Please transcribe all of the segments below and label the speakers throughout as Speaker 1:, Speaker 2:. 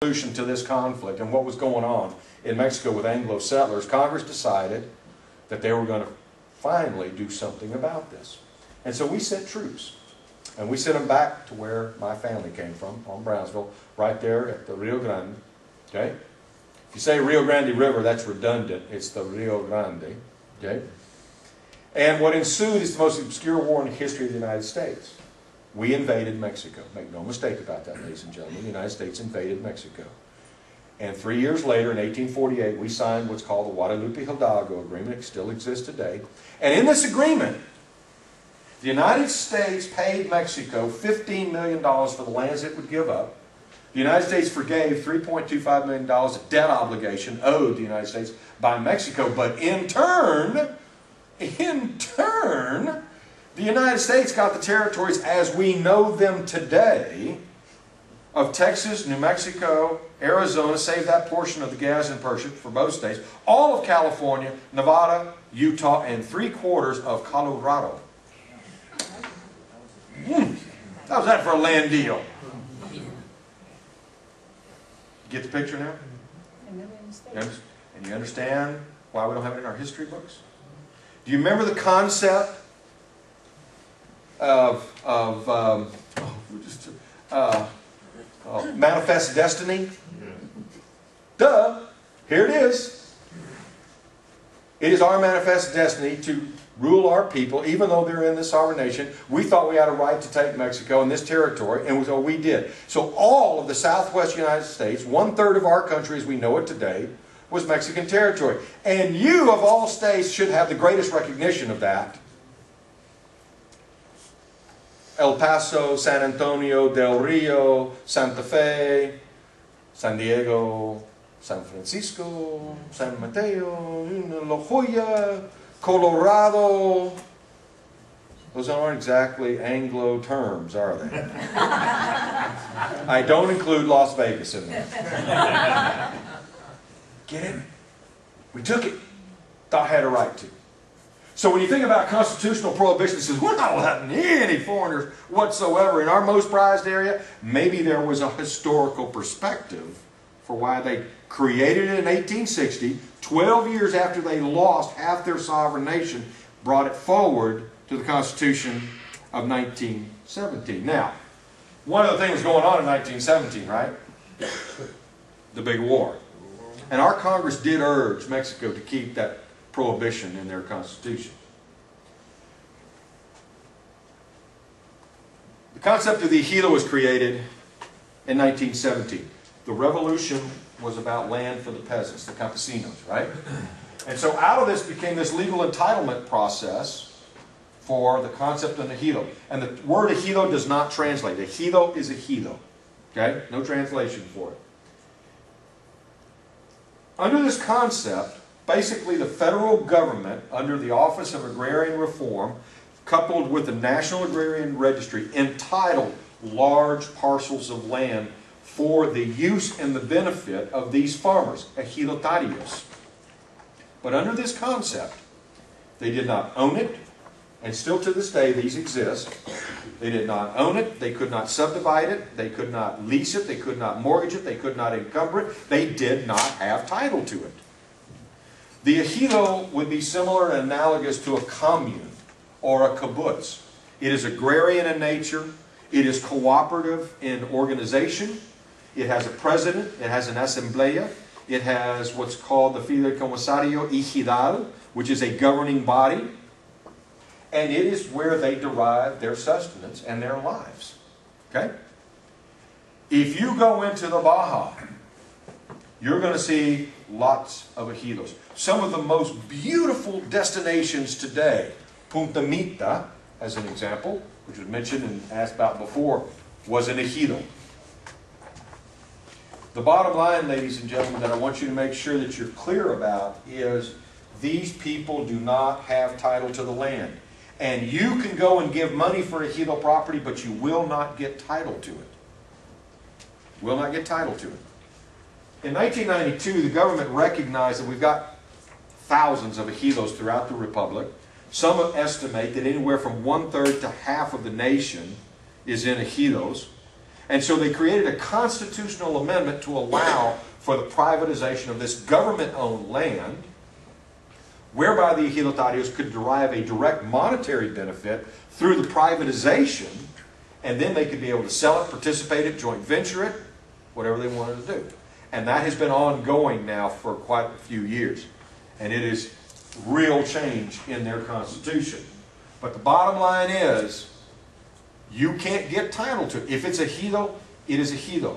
Speaker 1: solution to this conflict and what was going on in Mexico with Anglo settlers, Congress decided that they were going to finally do something about this. And so we sent troops. And we sent them back to where my family came from, on Brownsville, right there at the Rio Grande. Okay? If you say Rio Grande River, that's redundant. It's the Rio Grande. Okay? And what ensued is the most obscure war in the history of the United States. We invaded Mexico. Make no mistake about that, ladies and gentlemen. The United States invaded Mexico. And 3 years later, in 1848, we signed what's called the Guadalupe-Hidalgo Agreement. It still exists today. And in this agreement, the United States paid Mexico $15 million for the lands it would give up. The United States forgave $3.25 million of debt obligation owed the United States by Mexico. But in turn, the United States got the territories as we know them today of Texas, New Mexico, Arizona, save that portion of the Gadsden Purchase for both states, all of California, Nevada, Utah, and 3/4 of Colorado. How's that for a land deal? Get the picture now? And you understand why we don't have it in our history books? Do you remember the concept of manifest destiny? Duh! Here it is. It is our manifest destiny to rule our people, even though they're in the sovereign nation. We thought we had a right to take Mexico and this territory, and so we did. So all of the southwest United States, 1/3 of our country as we know it today, was Mexican territory. And you, of all states, should have the greatest recognition of that. El Paso, San Antonio, Del Rio, Santa Fe, San Diego, San Francisco, San Mateo, La Jolla, Colorado. Those aren't exactly Anglo terms, are they? I don't include Las Vegas in there. Get it? We took it. Thought I had a right to. So when you think about constitutional prohibition, it says, we're not letting any foreigners whatsoever in our most prized area. Maybe there was a historical perspective for why they created it in 1860, 12 years after they lost half their sovereign nation, brought it forward to the Constitution of 1917. Now, one of the things going on in 1917, right? The big war. And our Congress did urge Mexico to keep that prohibition in their Constitution. The concept of the ejido was created in 1917. The revolution was about land for the peasants, the campesinos, right? And so out of this became this legal entitlement process for the concept of an ejido. And the word ejido does not translate. Ejido is ejido. Okay? No translation for it. Under this concept, basically the federal government, under the Office of Agrarian Reform, coupled with the National Agrarian Registry, entitled large parcels of land for the use and the benefit of these farmers, ejidatarios. But under this concept, they did not own it, and still to this day these exist. They did not own it, they could not subdivide it, they could not lease it, they could not mortgage it, they could not encumber it, they did not have title to it. The ejido would be similar and analogous to a commune or a kibbutz. It is agrarian in nature, it is cooperative in organization, it has a president, it has an asamblea, it has what's called the fideicomisario ejidal, which is a governing body, and it is where they derive their sustenance and their lives. Okay? If you go into the Baja, you're going to see lots of ejidos. Some of the most beautiful destinations today, Punta Mita, as an example, which was mentioned and asked about before, was an ejido. The bottom line, ladies and gentlemen, that I want you to make sure that you're clear about is these people do not have title to the land. And you can go and give money for ejido property, but you will not get title to it. Will not get title to it. In 1992, the government recognized that we've got thousands of ejidos throughout the Republic. Some estimate that anywhere from 1/3 to half of the nation is in ejidos. And so they created a constitutional amendment to allow for the privatization of this government-owned land, whereby the ejidatarios could derive a direct monetary benefit through the privatization, and then they could be able to sell it, participate in it, joint venture it, whatever they wanted to do. And that has been ongoing now for quite a few years. And it is real change in their constitution. But the bottom line is, you can't get title to it. If it's ejido, it is ejido.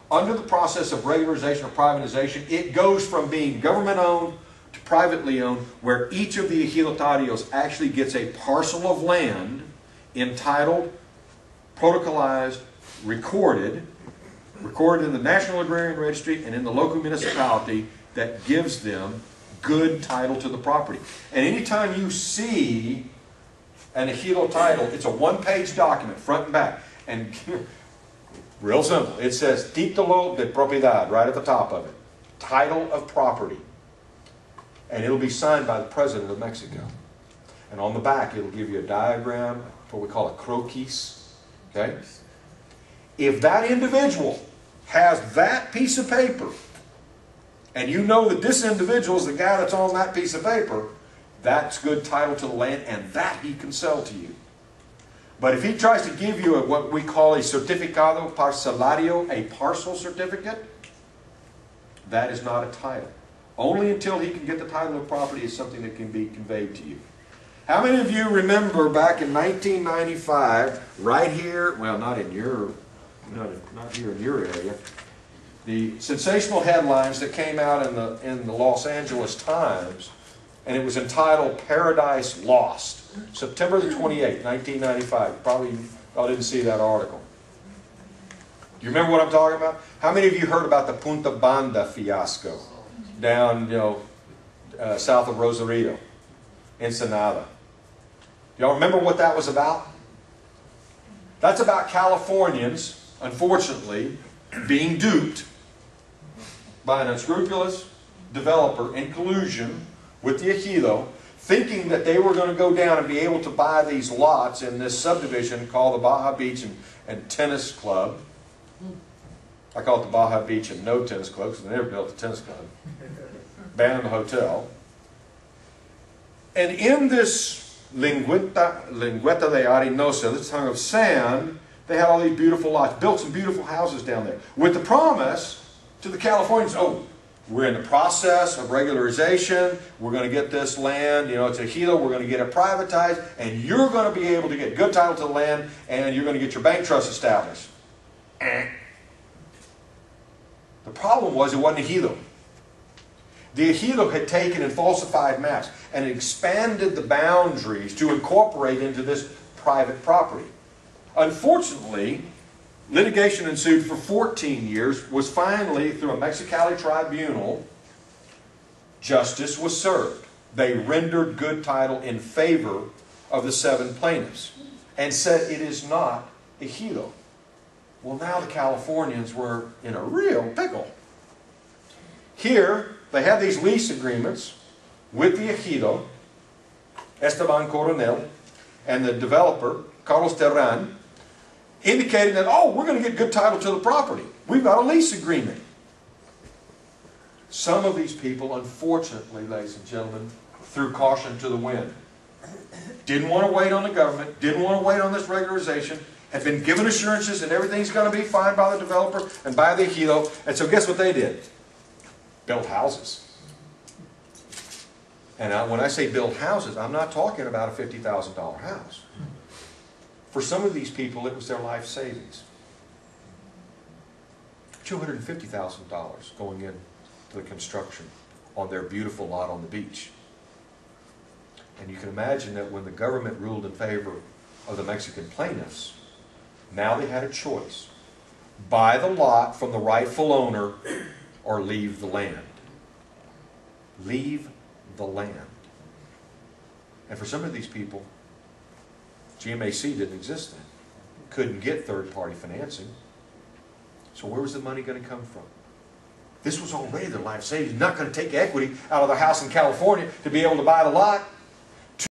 Speaker 1: Under the process of regularization or privatization, it goes from being government-owned to privately owned, where each of the ejidatarios actually gets a parcel of land entitled, protocolized, recorded in the National Agrarian Registry and in the local municipality, that gives them good title to the property. And anytime you see an ejido title, it's a one-page document, front and back. And real simple. It says título de propiedad right at the top of it. Title of property. And it'll be signed by the President of Mexico. And on the back, it'll give you a diagram, what we call a croquis. Okay? If that individual has that piece of paper, and you know that this individual is the guy that's on that piece of paper, that's good title to the land, and that he can sell to you. But if he tries to give you what we call a certificado parcelario, a parcel certificate, that is not a title. Only until he can get the title of property is something that can be conveyed to you. How many of you remember back in 1995, right here, well, not here in your area, the sensational headlines that came out in the Los Angeles Times, and it was entitled Paradise Lost. September the 28th, 1995. Probably y'all didn't see that article. Do you remember what I'm talking about? How many of you heard about the Punta Banda fiasco down, south of Rosarito, Ensenada? Y'all remember what that was about? That's about Californians, unfortunately, being duped by an unscrupulous developer in collusion with the ejido, thinking that they were going to go down and be able to buy these lots in this subdivision called the Baja Beach and Tennis Club. I call it the Baja Beach and No Tennis Club because they never built a tennis club. Abandoned the hotel. And in this Lingüeta de Arenosa, this tongue of sand, they had all these beautiful lots, built some beautiful houses down there, with the promise to the Californians, oh, we're in the process of regularization, we're going to get this land, it's ejido, we're going to get it privatized, and you're going to be able to get good title to the land, and you're going to get your bank trust established. The problem was it wasn't ejido. The ejido had taken and falsified maps and expanded the boundaries to incorporate into this private property. Unfortunately, litigation ensued for 14 years, was finally, through a Mexicali tribunal, justice was served. They rendered good title in favor of the 7 plaintiffs and said it is not ejido. Well, now the Californians were in a real pickle. Here, they had these lease agreements with the ejido, Esteban Coronel, and the developer, Carlos Terran, indicating that, oh, we're going to get good title to the property. We've got a lease agreement. Some of these people, unfortunately, ladies and gentlemen, threw caution to the wind. Didn't want to wait on the government, didn't want to wait on this regularization, had been given assurances that everything's going to be fine by the developer and by the ejido, and so guess what they did? Built houses. And when I say build houses, I'm not talking about a $50,000 house. For some of these people, it was their life savings. $250,000 going into the construction on their beautiful lot on the beach. And you can imagine that when the government ruled in favor of the Mexican plaintiffs, now they had a choice. Buy the lot from the rightful owner or leave the land. Leave the land. And for some of these people, GMAC didn't exist then. Couldn't get third-party financing. So where was the money going to come from? This was already their life savings. Not going to take equity out of their house in California to be able to buy the lot.